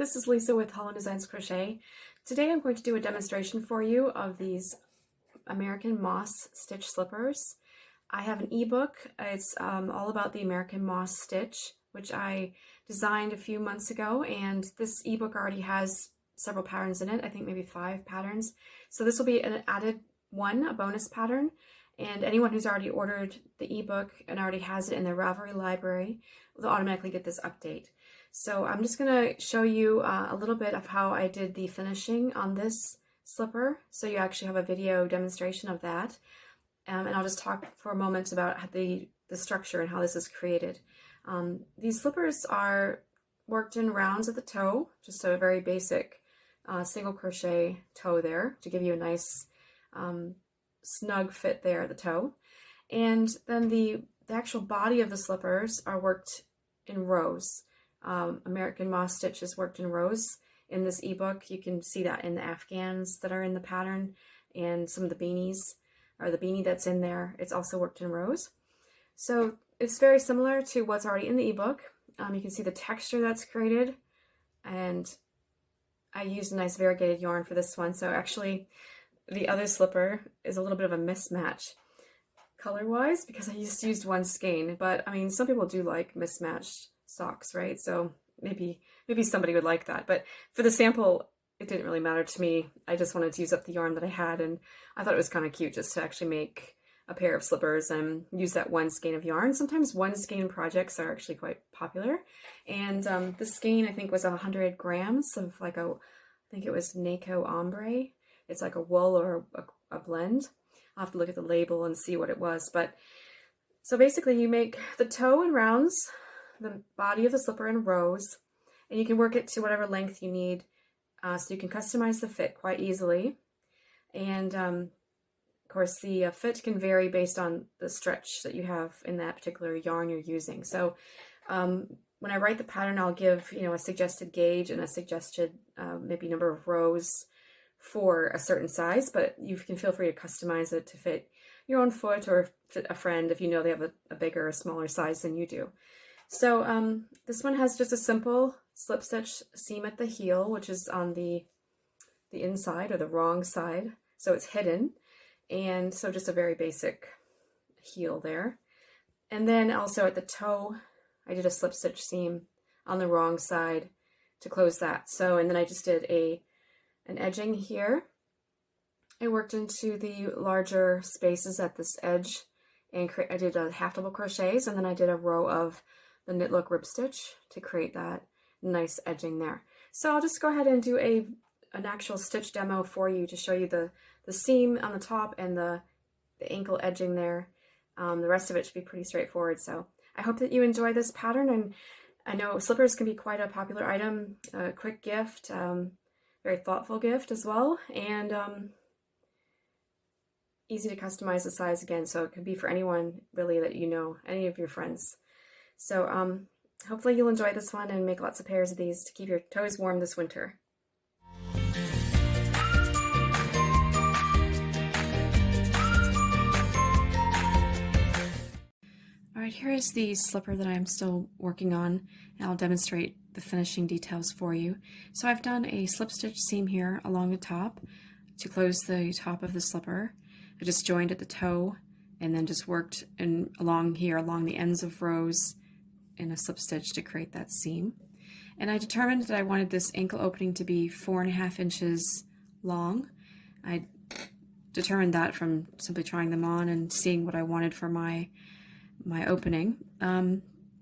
this is Lisa with Holland Designs Crochet. Today I'm going to do a demonstration for you of these American Moss stitch slippers. I have an ebook. It's all about the American Moss stitch, which I designed a few months ago, and this ebook already has several patterns in it, I think maybe 5 patterns. So this will be an added one, a bonus pattern, and anyone who's already ordered the ebook and already has it in their Ravelry library will automatically get this update. So I'm just going to show you a little bit of how I did the finishing on this slipper, so you actually have a video demonstration of that. And I'll just talk for a moment about the structure and how this is created. These slippers are worked in rounds at the toe, just a very basic single crochet toe there to give you a nice snug fit there at the toe. And then the actual body of the slippers are worked in rows. American Moss stitch is worked in rows in this ebook. You can see that in the Afghans that are in the pattern and some of the beanies, or the beanie that's in there. It's also worked in rows. So it's very similar to what's already in the ebook. You can see the texture that's created, and I used a nice variegated yarn for this one. So actually the other slipper is a little bit of a mismatch color-wise because I just used one skein, but I mean, some people do like mismatched socks, right? So maybe somebody would like that, but for the sample it didn't really matter to me. I just wanted to use up the yarn that I had, and I thought it was kind of cute just to actually make a pair of slippers and use that one skein of yarn. Sometimes one skein projects are actually quite popular, and this skein I think was 100 grams of like I think it was Naco Ombre. It's like a wool or a blend. I'll have to look at the label and see what it was, but so basically you make the toe in rounds, the body of the slipper in rows, and you can work it to whatever length you need, so you can customize the fit quite easily. And of course the fit can vary based on the stretch that you have in that particular yarn you're using. So when I write the pattern, I'll give a suggested gauge and a suggested maybe number of rows for a certain size, but you can feel free to customize it to fit your own foot or fit a friend if you know they have a bigger or smaller size than you do. So this one has just a simple slip stitch seam at the heel, which is on the inside or the wrong side, so it's hidden, and so just a very basic heel there. And then also at the toe I did a slip stitch seam on the wrong side to close that. So, and then I just did an edging here. I worked into the larger spaces at this edge, and I did a half double crochets, and then I did a row of the knit look rib stitch to create that nice edging there. So I'll just go ahead and do an actual stitch demo for you to show you the seam on the top and the ankle edging there. The rest of it should be pretty straightforward. So I hope that you enjoy this pattern, and I know slippers can be quite a popular item, a quick gift, very thoughtful gift as well, and easy to customize the size again, so it could be for anyone really that you know, any of your friends. So hopefully you'll enjoy this one and make lots of pairs of these to keep your toes warm this winter. Alright, here is the slipper that I'm still working on, and I'll demonstrate the finishing details for you. So I've done a slip stitch seam here along the top to close the top of the slipper. I just joined at the toe and then just worked along here along the ends of rows in a slip stitch to create that seam. And I determined that I wanted this ankle opening to be 4.5 inches long. I determined that from simply trying them on and seeing what I wanted for my opening.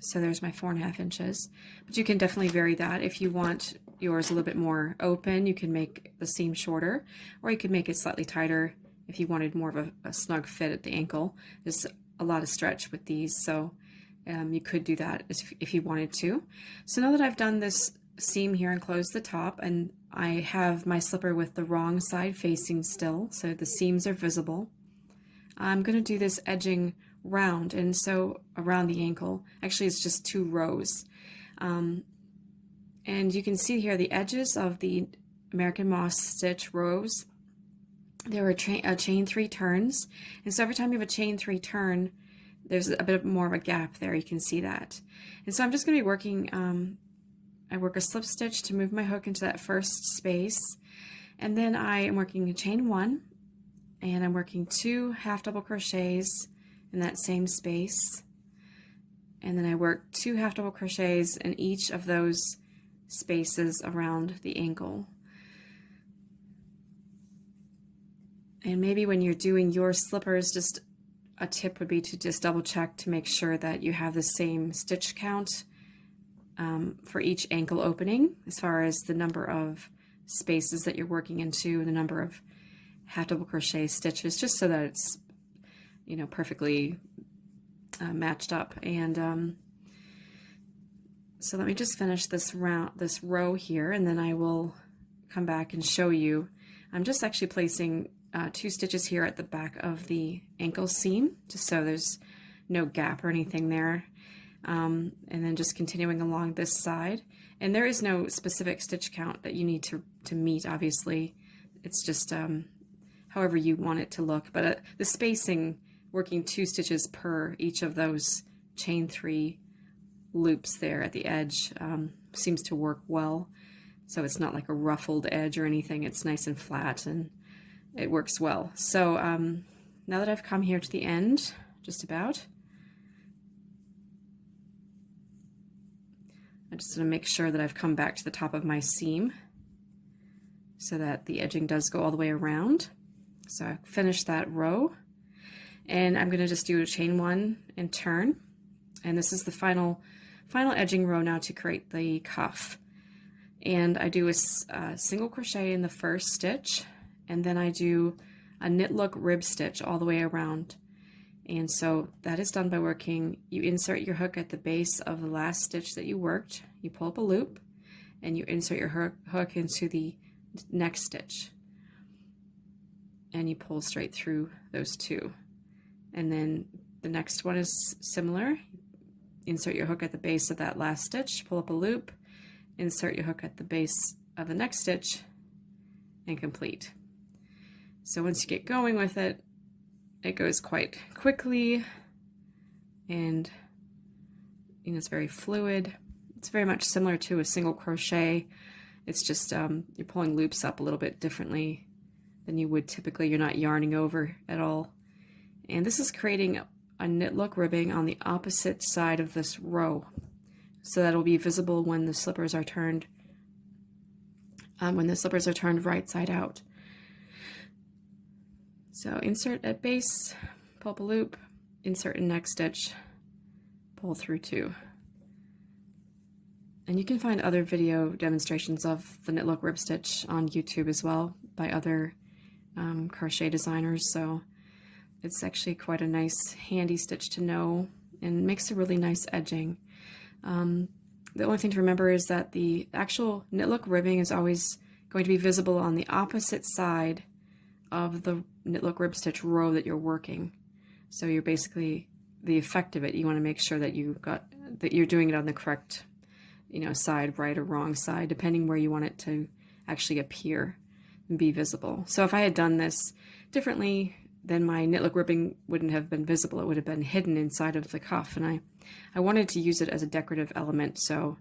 So there's my 4.5 inches, but you can definitely vary that. If you want yours a little bit more open, you can make the seam shorter, or you could make it slightly tighter if you wanted more of a snug fit at the ankle. There's a lot of stretch with these, so you could do that if you wanted to. So now that I've done this seam here and closed the top, and I have my slipper with the wrong side facing still, so the seams are visible, I'm going to do this edging round, and so around the ankle. Actually, it's just 2 rows. And you can see here the edges of the American Moss stitch rows. There are chain 3 turns, and so every time you have a chain 3 turn, there's a bit more of a gap there. You can see that. And so I'm just going to be working I work a slip stitch to move my hook into that first space, and then I am working a chain 1, and I'm working 2 half double crochets in that same space, and then I work 2 half double crochets in each of those spaces around the ankle. And maybe when you're doing your slippers, just a tip would be to just double check to make sure that you have the same stitch count for each ankle opening, as far as the number of spaces that you're working into and the number of half double crochet stitches, just so that it's, you know, perfectly matched up. And so let me just finish this row here, and then I will come back and show you. I'm just actually placing 2 stitches here at the back of the ankle seam, just so there's no gap or anything there. And then just continuing along this side. And there is no specific stitch count that you need to meet, obviously. It's just however you want it to look. But the spacing, working 2 stitches per each of those chain 3 loops there at the edge, seems to work well. So it's not like a ruffled edge or anything. It's nice and flat, and it works well. So now that I've come here to the end, just about, I just want to make sure that I've come back to the top of my seam so that the edging does go all the way around. So I finished that row, and I'm going to just do a chain 1 and turn. And this is the final edging row now to create the cuff. And I do a single crochet in the first stitch, and then I do a knit look rib stitch all the way around. And so that is done by working, you insert your hook at the base of the last stitch that you worked, you pull up a loop, and you insert your hook into the next stitch, and you pull straight through those 2. And then the next one is similar. Insert your hook at the base of that last stitch, pull up a loop, insert your hook at the base of the next stitch, and complete. So once you get going with it, it goes quite quickly, and you know, it's very fluid. It's very much similar to a single crochet. It's just you're pulling loops up a little bit differently than you would typically. You're not yarning over at all. And this is creating a knit look ribbing on the opposite side of this row, so that will be visible when the slippers are turned right side out. So insert at base, pull up a loop, insert in next stitch, pull through 2. And you can find other video demonstrations of the knit look rib stitch on YouTube as well by other crochet designers. So it's actually quite a nice handy stitch to know, and makes a really nice edging. The only thing to remember is that the actual knit look ribbing is always going to be visible on the opposite side of the knit look rib stitch row that you're working. So you're basically, the effect of it, you want to make sure that you're doing it on the correct, you know, side, right or wrong side, depending where you want it to actually appear and be visible. So if I had done this differently, then my knit look ribbing wouldn't have been visible. It would have been hidden inside of the cuff, and I wanted to use it as a decorative element, so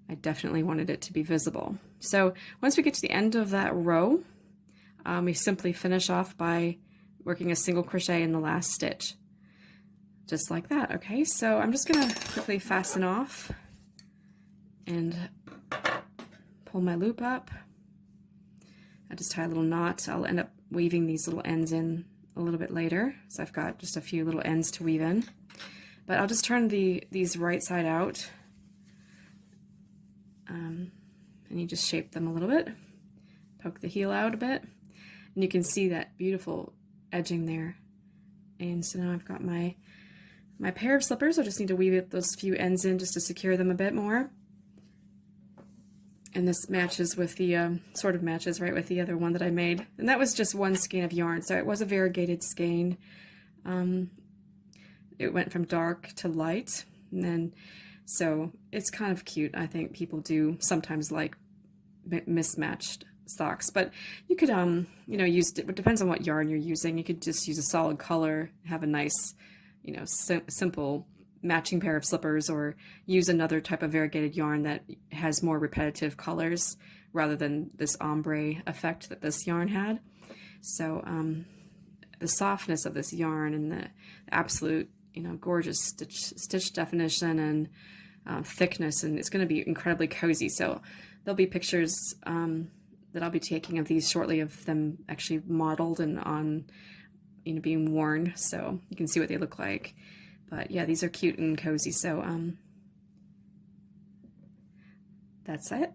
I definitely wanted it to be visible. So once we get to the end of that row, we simply finish off by working a single crochet in the last stitch, just like that. Okay, so I'm just going to quickly fasten off and pull my loop up. I just tie a little knot. I'll end up weaving these little ends in a little bit later, so I've got just a few little ends to weave in. But I'll just turn these right side out, and you just shape them a little bit, poke the heel out a bit, and you can see that beautiful edging there. And so now I've got my pair of slippers. I just need to weave those few ends in just to secure them a bit more. And this matches with the, sort of matches right with the other one that I made. And that was just one skein of yarn, so it was a variegated skein. It went from dark to light, and then, so it's kind of cute. I think people do sometimes like mismatched socks, but you could, you know, it depends on what yarn you're using. You could just use a solid color, have a nice, you know, simple matching pair of slippers or use another type of variegated yarn that has more repetitive colors rather than this ombre effect that this yarn had. So the softness of this yarn and the absolute, gorgeous stitch definition and thickness, and it's going to be incredibly cozy. So there'll be pictures that I'll be taking of these shortly, of them actually modeled and on, being worn, so you can see what they look like. But yeah, these are cute and cozy. So that's it.